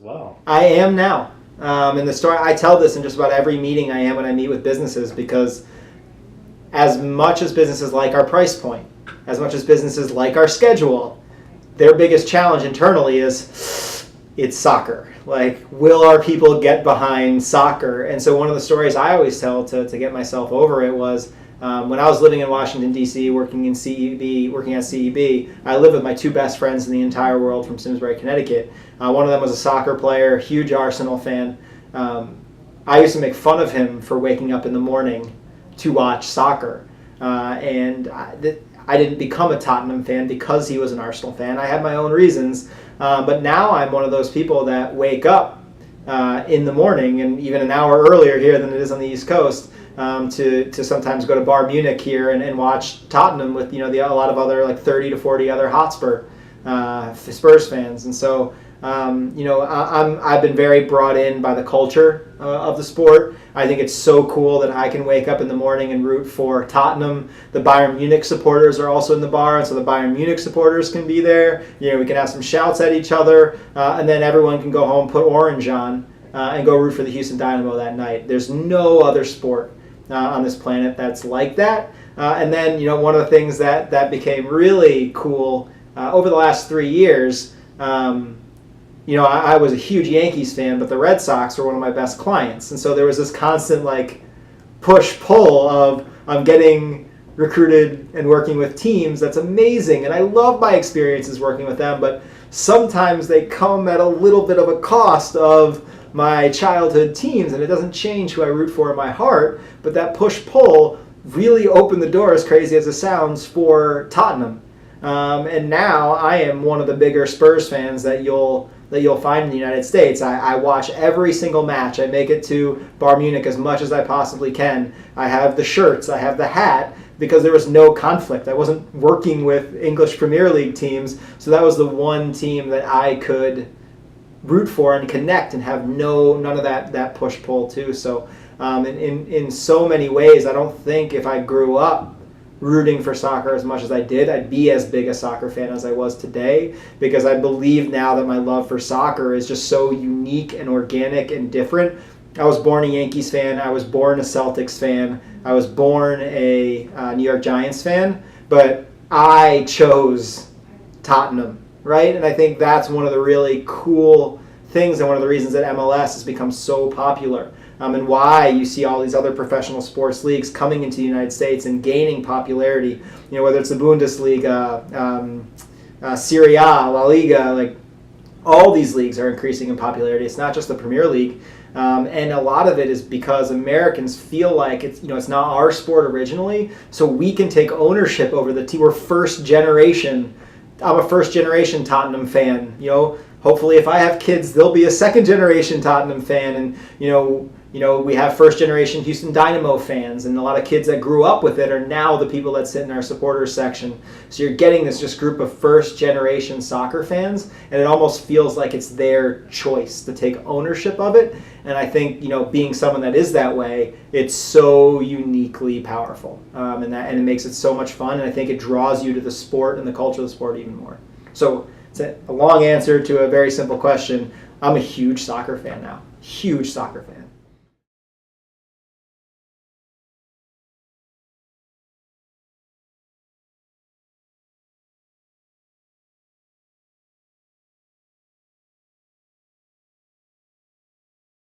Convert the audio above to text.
well. I am now. And the story, I tell this in just about every meeting I am when I meet with businesses, because as much as businesses like our price point, as much as businesses like our schedule, their biggest challenge internally is it's soccer. Like, will our people get behind soccer? And so one of the stories I always tell to get myself over it was when I was living in Washington, D.C., working at CEB, I lived with my two best friends in the entire world from Simsbury, Connecticut. One of them was a soccer player, huge Arsenal fan. I used to make fun of him for waking up in the morning to watch soccer. And I didn't become a Tottenham fan because he was an Arsenal fan. I had my own reasons. But now I'm one of those people that wake up in the morning, and even an hour earlier here than it is on the East Coast, to sometimes go to Bar Munich here and watch Tottenham with a lot of other, like 30 to 40 other Hotspur Spurs fans. And so I've been very brought in by the culture of the sport. I think it's so cool that I can wake up in the morning and root for Tottenham. The Bayern Munich supporters are also in the bar, and so the Bayern Munich supporters can be there. We can have some shouts at each other, and then everyone can go home, put orange on, and go root for the Houston Dynamo that night. There's no other sport on this planet that's like that. And then, one of the things that became really cool over the last 3 years, I was a huge Yankees fan, but the Red Sox were one of my best clients. And so there was this constant push-pull of I'm getting recruited and working with teams. That's amazing. And I love my experiences working with them, but sometimes they come at a little bit of a cost of my childhood teams, and it doesn't change who I root for in my heart, but that push-pull really opened the door, as crazy as it sounds, for Tottenham. And now I am one of the bigger Spurs fans that you'll find in the United States. I watch every single match. I make it to Bar Munich as much as I possibly can. I have the shirts, I have the hat, because there was no conflict. I wasn't working with English Premier League teams, so that was the one team that I could root for and connect and have none of that push-pull too. So in so many ways, I don't think if I grew up rooting for soccer as much as I did, I'd be as big a soccer fan as I was today, because I believe now that my love for soccer is just so unique and organic and different. I was born a Yankees fan, I was born a Celtics fan, I was born a New York Giants fan, but I chose Tottenham, right? And I think that's one of the really cool things and one of the reasons that MLS has become so popular. And why you see all these other professional sports leagues coming into the United States and gaining popularity, whether it's the Bundesliga, Serie A, La Liga, all these leagues are increasing in popularity. It's not just the Premier League. And a lot of it is because Americans feel like it's not our sport originally, so we can take ownership over the team. We're first generation. I'm a first generation Tottenham fan. Hopefully if I have kids, they'll be a second generation Tottenham fan. And we have first generation Houston Dynamo fans, and a lot of kids that grew up with it are now the people that sit in our supporters section. So you're getting this just group of first generation soccer fans, and it almost feels like it's their choice to take ownership of it. And I think, being someone that is that way, it's so uniquely powerful, and it makes it so much fun. And I think it draws you to the sport and the culture of the sport even more. So it's a long answer to a very simple question. I'm a huge soccer fan now. Huge soccer fan.